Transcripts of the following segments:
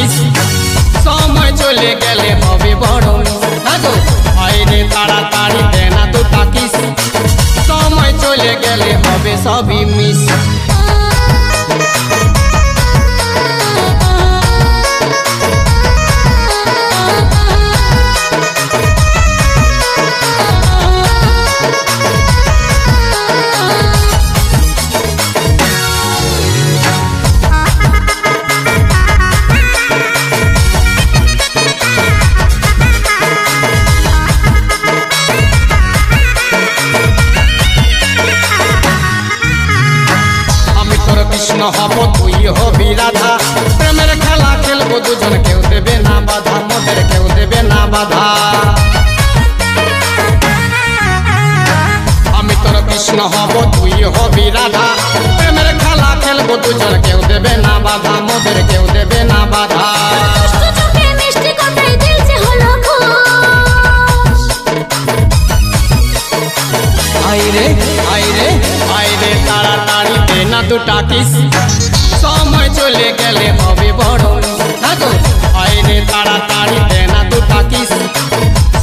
থাকিস সময় চলে গেলে হবে বড় আগো আইরে তাড়াতাড়ি দে না তো থাকিস সময় চলে গেলে হবে সবই মিস কৃষ্ণ হব তুই হবি রাধা প্রেমের খেলা খেলবো দুজন কেউ দেবে না বাধা মোদের কেউ দেবে না বাধা আমি তোর কৃষ্ণ হব তুই হবি রাধা প্রেমের খেলা খেলবো দুজন কেউ দেবে না বাধা মোদের কেউ দেবে না বাধা আইরে আইরে আইরে তাড়াতাড়ি দে না তো টাকিস সময় চলে গেলে হবে বড় আগো আইরে তাড়াতাড়ি দে না তো টাকিস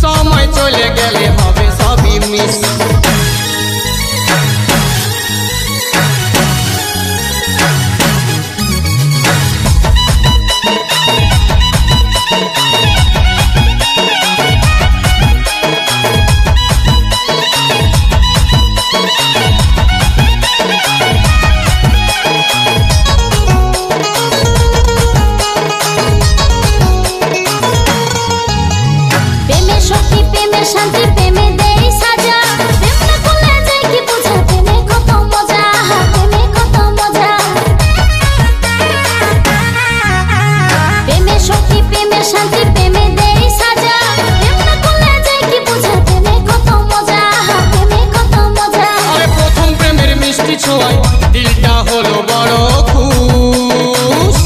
সময় চলে গেলে হবে সবই মিস শান্তি প্রেমে দেই সাজা প্রেম না করলে যাই কি বুঝা প্রেমে কত মজা প্রেমে কত মজা প্রেমে শক্তি প্রেমে শান্তি প্রেমে দেই সাজা প্রেম না করলে যাই কি বুঝা প্রেমে কত মজা প্রেমে কত মজা আরে প্রথম প্রেমের মিষ্টি ছোঁয়ায় দিলটা হলো বড় খুশ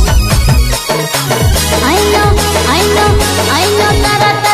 I know তারা